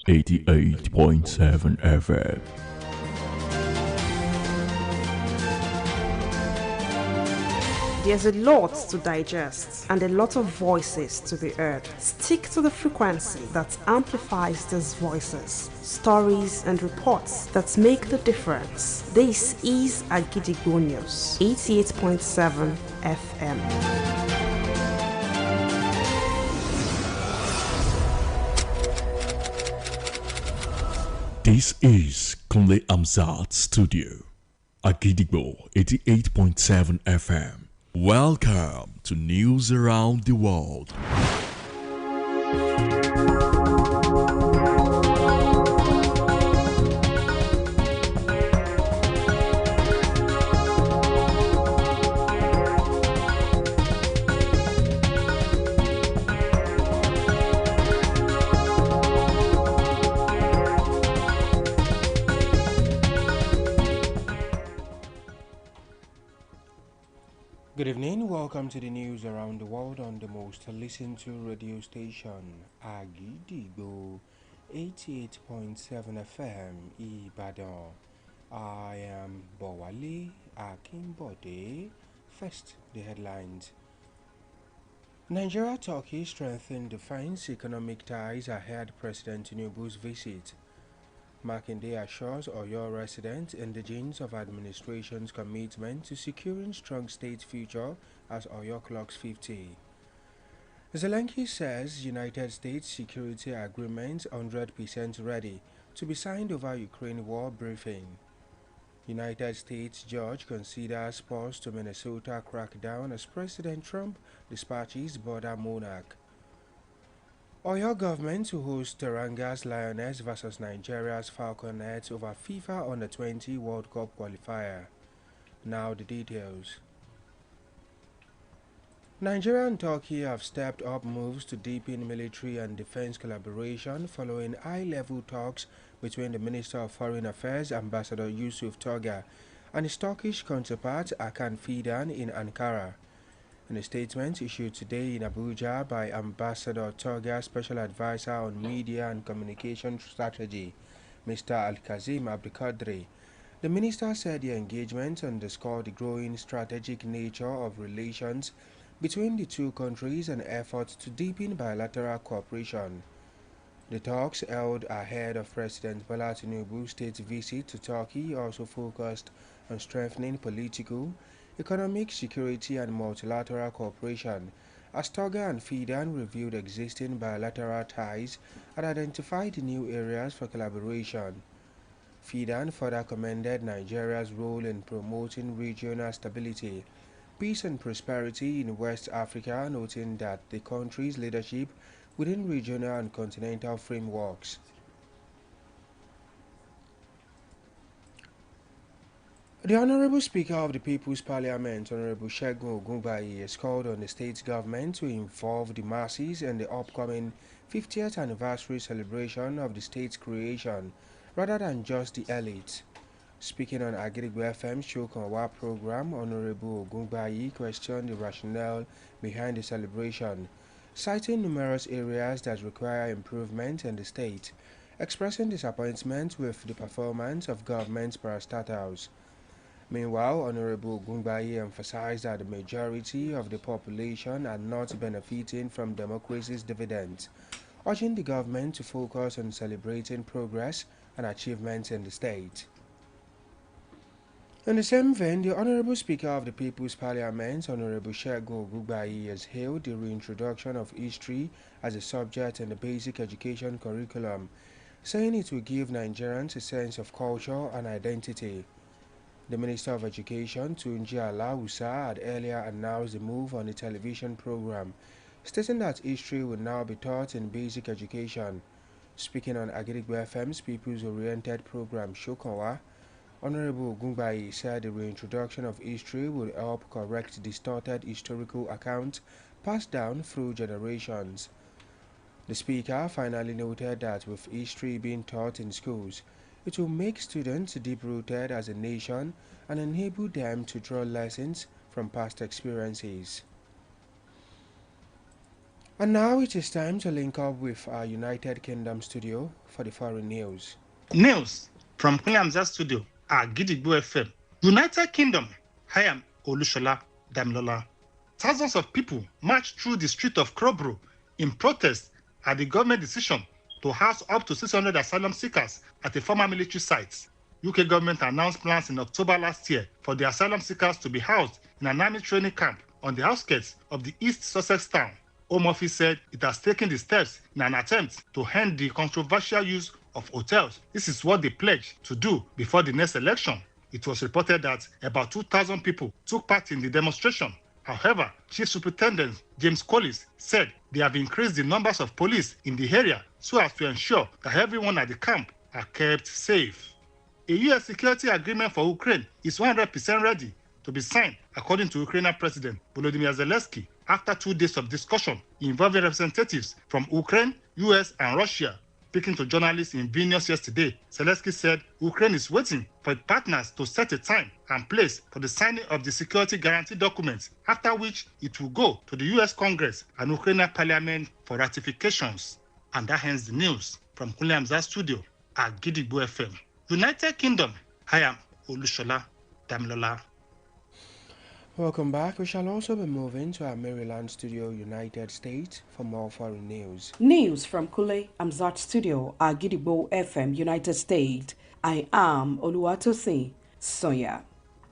88.7 FM. There's a lot to digest and a lot of voices to be heard. Stick to the frequency that amplifies these voices, stories and reports that make the difference. This is Akojopo News, 88.7 FM. This is Kunle Amzat Studio, Akojopo 88.7 FM. Welcome to News Around the World. Good evening, welcome to the news around the world on the most listened to radio station, Akojopo 88.7 FM, Ibadan. I am Bowale Akinbode. First, the headlines. Nigeria-Turkey strengthened defense economic ties ahead President Tinubu's visit. Makinde assures Oyo residents indigenous of administration's commitment to securing strong state future as Oyo clocks 50. Zelensky says United States security agreement 100% ready to be signed over Ukraine war briefing. United States judge considers pause to Minnesota crackdown as President Trump dispatches border monarch. Oyo government to host Teranga's Lioness vs Nigeria's Falconets over FIFA Under-20 World Cup qualifier. Now the details. Nigeria and Turkey have stepped up moves to deepen military and defense collaboration following high-level talks between the Minister of Foreign Affairs, Ambassador Yusuf Toga, and his Turkish counterpart Hakan Fidan in Ankara. In a statement issued today in Abuja by Ambassador Toga's Special Advisor on Media and Communication Strategy, Mr. Al-Kazim Abdulkadri, the minister said the engagement underscored the growing strategic nature of relations between the two countries and efforts to deepen bilateral cooperation. The talks held ahead of President Bola Tinubu's state visit to Turkey also focused on strengthening political, economic, security and multilateral cooperation as Toga and Fidan reviewed existing bilateral ties and identified new areas for collaboration. Fidan further commended Nigeria's role in promoting regional stability, peace and prosperity in West Africa, noting that the country's leadership within regional and continental frameworks. The Honorable Speaker of the People's Parliament, Honorable Segun Ogunbayi, has called on the state government to involve the masses in the upcoming 50th anniversary celebration of the state's creation, rather than just the elite. Speaking on Akojopo FM's Shokanwa program, Honorable Ogunbayi questioned the rationale behind the celebration, citing numerous areas that require improvement in the state, expressing disappointment with the performance of government parastatals. Meanwhile, Honorable Ogunbayi emphasized that the majority of the population are not benefiting from democracy's dividends, urging the government to focus on celebrating progress and achievements in the state. In the same vein, the Honorable Speaker of the People's Parliament, Honorable Segun Ogunbayi, has hailed the reintroduction of history as a subject in the basic education curriculum, saying it will give Nigerians a sense of culture and identity. The Minister of Education, Tunji Alausa, had earlier announced the move on the television program, stating that history will now be taught in basic education. Speaking on Akojopo FM's People's-Oriented program Shokanwa, Honorable Ogunbayi said the reintroduction of history will help correct distorted historical accounts passed down through generations. The Speaker finally noted that with history being taught in schools, it will make students deep-rooted as a nation and enable them to draw lessons from past experiences. And now it is time to link up with our United Kingdom studio for the foreign news. News from Queen Studio at Gidigbo FM. United Kingdom. I am Olushola Damilola. Thousands of people marched through the street of Crowborough in protest at the government decision to house up to 600 asylum seekers at a former military site. UK government announced plans in October last year for the asylum seekers to be housed in an army training camp on the outskirts of the East Sussex town. Home Office said it has taken the steps in an attempt to end the controversial use of hotels. This is what they pledged to do before the next election. It was reported that about 2,000 people took part in the demonstration. However, Chief Superintendent James Collis said they have increased the numbers of police in the area so as to ensure that everyone at the camp are kept safe. A U.S. security agreement for Ukraine is 100% ready to be signed, according to Ukrainian President Volodymyr Zelensky, after 2 days of discussion involving representatives from Ukraine, U.S., and Russia. Speaking to journalists in Vilnius yesterday, Zelensky said Ukraine is waiting for its partners to set a time and place for the signing of the security guarantee documents, after which it will go to the U.S. Congress and Ukrainian Parliament for ratifications. And that ends the news from Kuliamza Studio at Gidigbo FM. United Kingdom. I am Olushola Damilola. Welcome back. We shall also be moving to our Maryland studio, United States, for more foreign news. News from Kule Amzat Studio, Agidigbo FM, United States. I am Oluwatosin Soya.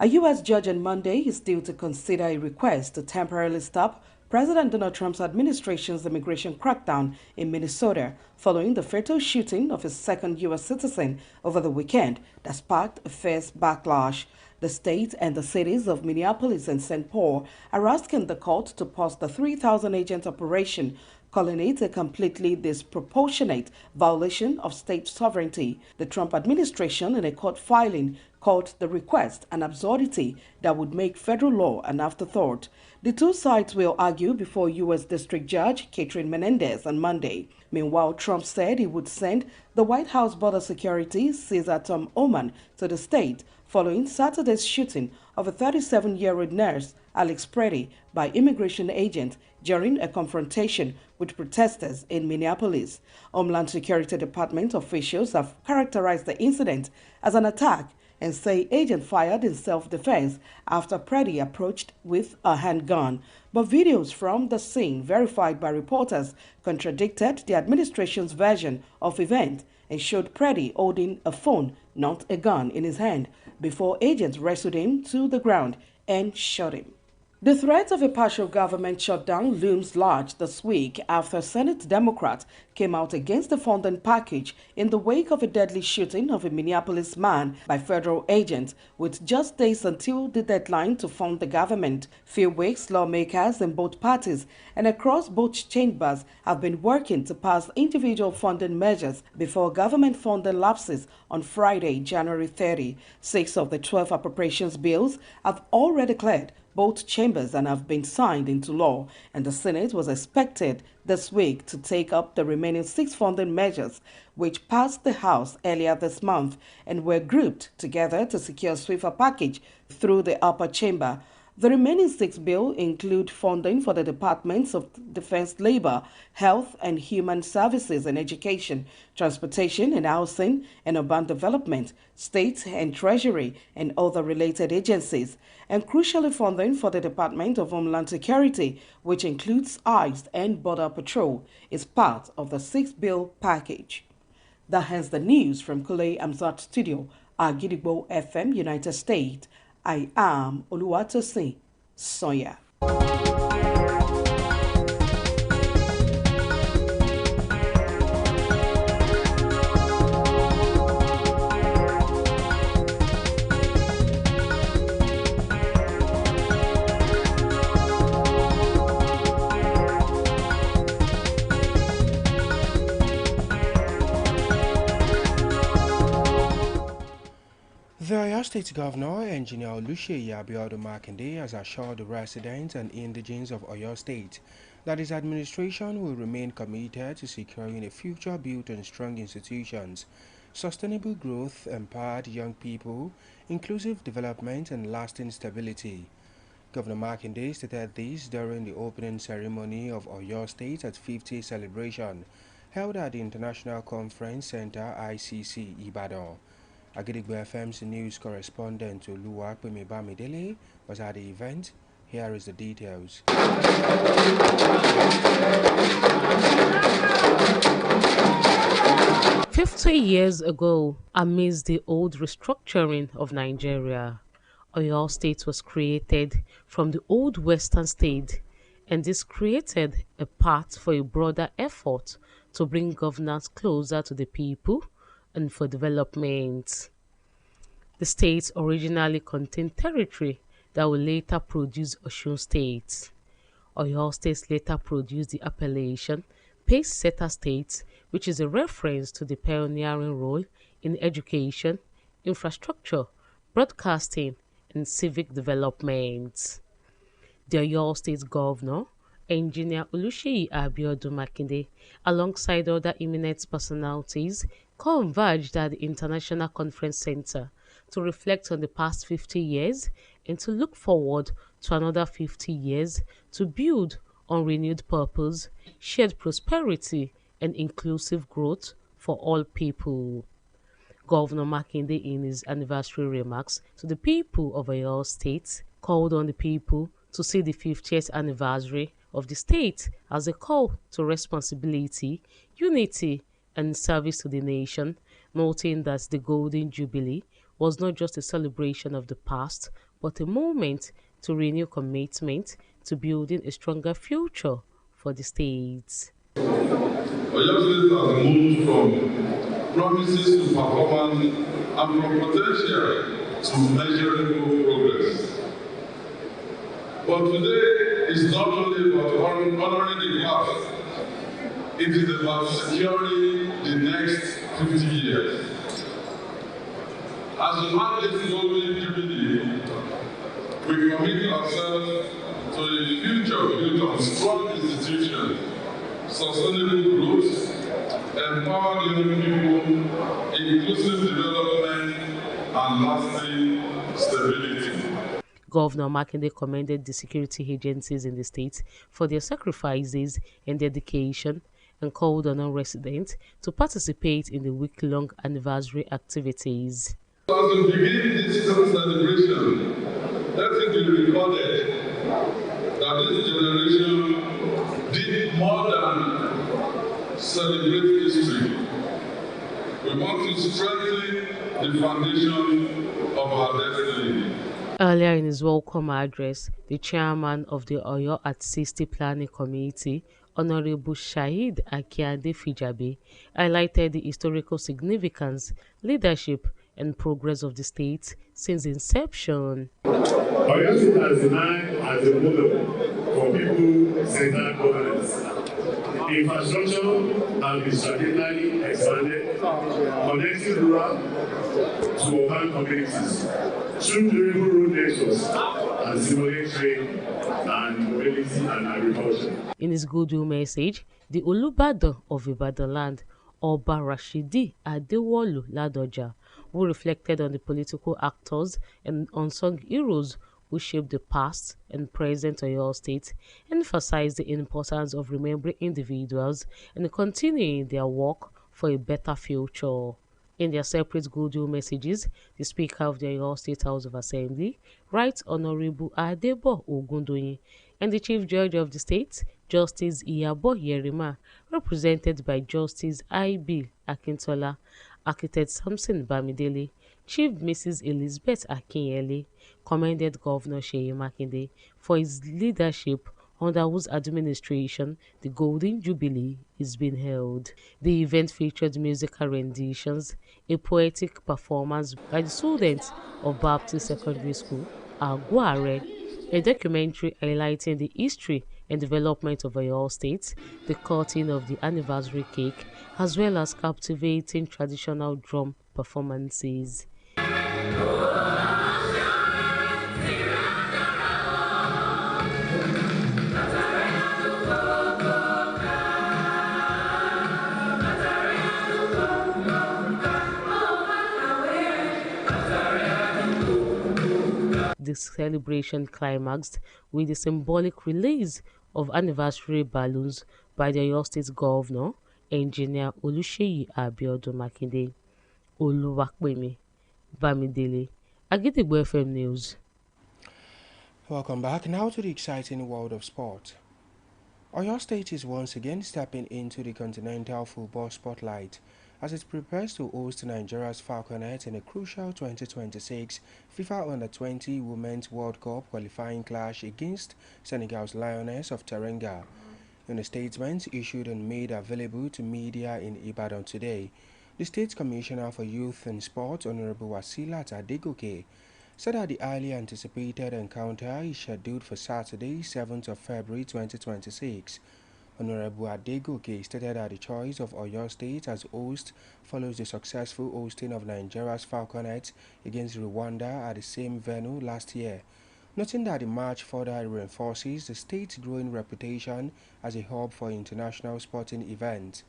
A U.S. judge on Monday is due to consider a request to temporarily stop President Donald Trump's administration's immigration crackdown in Minnesota following the fatal shooting of a second U.S. citizen over the weekend that sparked a fierce backlash. The state and the cities of Minneapolis and St. Paul are asking the court to pause the 3,000-agent operation, calling it a completely disproportionate violation of state sovereignty. The Trump administration, in a court filing, called the request an absurdity that would make federal law an afterthought. The two sides will argue before U.S. District Judge Catherine Menendez on Monday. Meanwhile, Trump said he would send the White House border security Caesar Tom Oman to the state following Saturday's shooting of a 37-year-old nurse, Alex Preddy, by immigration agents during a confrontation with protesters in Minneapolis. Homeland Security Department officials have characterized the incident as an attack and say agent fired in self-defense after Preddy approached with a handgun. But videos from the scene verified by reporters contradicted the administration's version of events and showed Preddy holding a phone, not a gun, in his hand before agents wrestled him to the ground and shot him. The threat of a partial government shutdown looms large this week after Senate Democrats came out against the funding package in the wake of a deadly shooting of a Minneapolis man by federal agents, with just days until the deadline to fund the government. Few weeks, lawmakers in both parties and across both chambers have been working to pass individual funding measures before government funding lapses on Friday, January 30. 6 of the 12 appropriations bills have already cleared both chambers and have been signed into law, and the Senate was expected this week to take up the remaining 6 funding measures, which passed the House earlier this month and were grouped together to secure a swifter package through the upper chamber. The remaining 6 bills include funding for the Departments of Defense, Labor, Health and Human Services and Education, Transportation and Housing and Urban Development, State and Treasury and other related agencies, and crucially funding for the Department of Homeland Security, which includes ICE and Border Patrol, is part of the 6-bill package. That ends the news from Kule Amzat Studio, Agidigbo FM, United States. I am Oluwatosin Soya. The Oyo State Governor, Engineer Oluseyi Abiodun Makinde, has assured the residents and indigents of Oyo State that his administration will remain committed to securing a future built on strong institutions, sustainable growth, empowered young people, inclusive development, and lasting stability. Governor Makinde stated this during the opening ceremony of Oyo State at 50 celebration held at the International Conference Center ICC Ibadan. Agidigbo FM's news correspondent Oluwapemi Bamidele was at the event. Here is the details. 50 years ago, amidst the old restructuring of Nigeria, Oyo State was created from the old Western state, and this created a path for a broader effort to bring governance closer to the people and for development. The state originally contained territory that would later produce Osun State. Oyo State later produced the appellation Pace-Setter State, which is a reference to the pioneering role in education, infrastructure, broadcasting, and civic development. The Oyo State Governor, Engineer Oluseyi Abiodun Makinde, alongside other eminent personalities, converged at the International Conference Center to reflect on the past 50 years and to look forward to another 50 years to build on renewed purpose, shared prosperity, and inclusive growth for all people. Governor Makinde, in his anniversary remarks to the people of Oyo State, called on the people to see the 50th anniversary of the state as a call to responsibility, unity, and service to the nation, noting that the Golden Jubilee was not just a celebration of the past, but a moment to renew commitment to building a stronger future for the state. Oyo State has moved from promises to performance and from potential to measurable progress. But today is not only about honoring the past, it is about securing the next 50 years. As we mark this golden jubilee, we commit ourselves to a future built on strong institutions, sustainable growth, empowered young people, inclusive development, and lasting stability. Governor Makinde commended the security agencies in the state for their sacrifices and dedication and called on all residents to participate in the week-long anniversary activities. As we begin this celebration, let it be recorded that this generation did more than celebrate history. We want to strengthen the foundation of our destiny. Earlier in his welcome address, the chairman of the Oyo at 60 Planning Committee, Honorable Shahid Akiade Fijabe, highlighted the historical significance, leadership, and progress of the state since inception. Oyo State has emerged as a model for people-centered governance. Infrastructure has been strategically expanded, connecting rural to urban communities through durable road networks and stimulating trade and mobility and agriculture. In his goodwill message, the Olubadan of Ibadan land, Oba Rashidi Adewolu Ladoja, who reflected on the political actors and unsung heroes who shaped the past and present of your state, emphasized the importance of remembering individuals and continuing their work for a better future. In their separate goodwill messages, the Speaker of the Oyo State House of Assembly, Right Honorable Adebo Ogundoyin, and the Chief Judge of the State, Justice Iyabo Yerima, represented by Justice I.B. Akintola, Architect Samson Bamidele, Chief Mrs. Elizabeth Akinyele, commended Governor Seyi Makinde for his leadership under whose administration the Golden Jubilee is being held. The event featured musical renditions, a poetic performance by the students of Baptist Secondary School, Aguare, a documentary highlighting the history and development of Oyo State, the cutting of the anniversary cake, as well as captivating traditional drum performances. The the celebration climaxed with the symbolic release of anniversary balloons by the Oyo State Governor, Engineer Oluseyi Abiodun Makinde. Oluwapemi Bamidele, Agidigbo FM News. Welcome back. Now to the exciting world of sport. Oyo State is once again stepping into the continental football spotlight as it prepares to host Nigeria's Falconets in a crucial 2026 FIFA Under-20 Women's World Cup qualifying clash against Senegal's Lioness of Teranga. In a statement issued and made available to media in Ibadan today, the State Commissioner for Youth and Sport, Honorable Wasilat Adegoke, said that the highly anticipated encounter is scheduled for Saturday, 7th of February 2026. Honorable Adegoke stated that the choice of Oyo State as host follows the successful hosting of Nigeria's Falconets against Rwanda at the same venue last year, noting that the match further reinforces the state's growing reputation as a hub for international sporting events.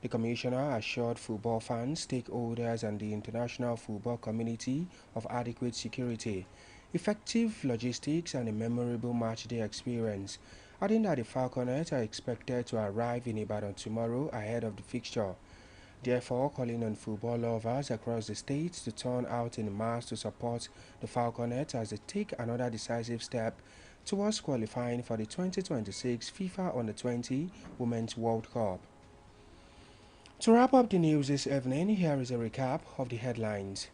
The Commissioner assured football fans, stakeholders and the international football community of adequate security, effective logistics and a memorable match-day experience, adding that the Falconets are expected to arrive in Ibadan tomorrow ahead of the fixture, therefore calling on football lovers across the state to turn out in mass to support the Falconets as they take another decisive step towards qualifying for the 2026 FIFA Under-20 Women's World Cup. To wrap up the news this evening, here is a recap of the headlines.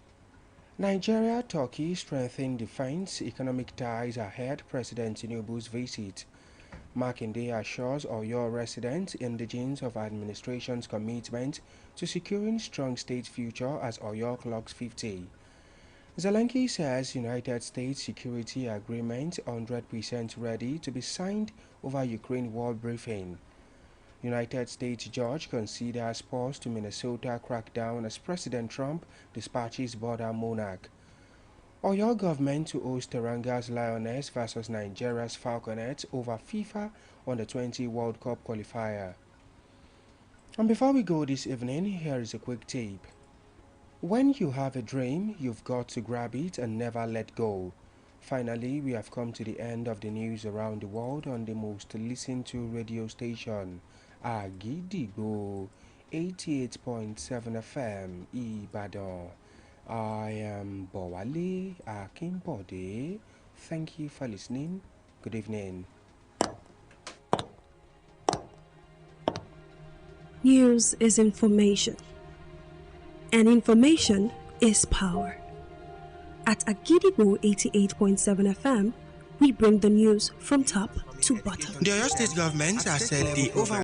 Nigeria-Turkey strengthen defense economic ties ahead President Tinubu's visit. Makinde assures Oyo residents indigenous of administration's commitment to securing strong state future as Oyo clocks 50. Zelensky says United States security agreement 100% ready to be signed over Ukraine war briefing. United States judge considers pause to Minnesota crackdown as President Trump dispatches border monarch. Oyo government to host Teranga's Lioness versus Nigeria's Falconets over FIFA Under-20 World Cup qualifier. And before we go this evening, here is a quick tip. When you have a dream, you've got to grab it and never let go. Finally, we have come to the end of the news around the world on the most listened to radio station, Agidigbo 88.7 FM Ibadan. I am Bowale Akimbode. Thank you for listening. Good evening. News is information, and information is power. At Agidigbo 88.7 FM, we bring the news from top to bottom. The Oyo State government has said the over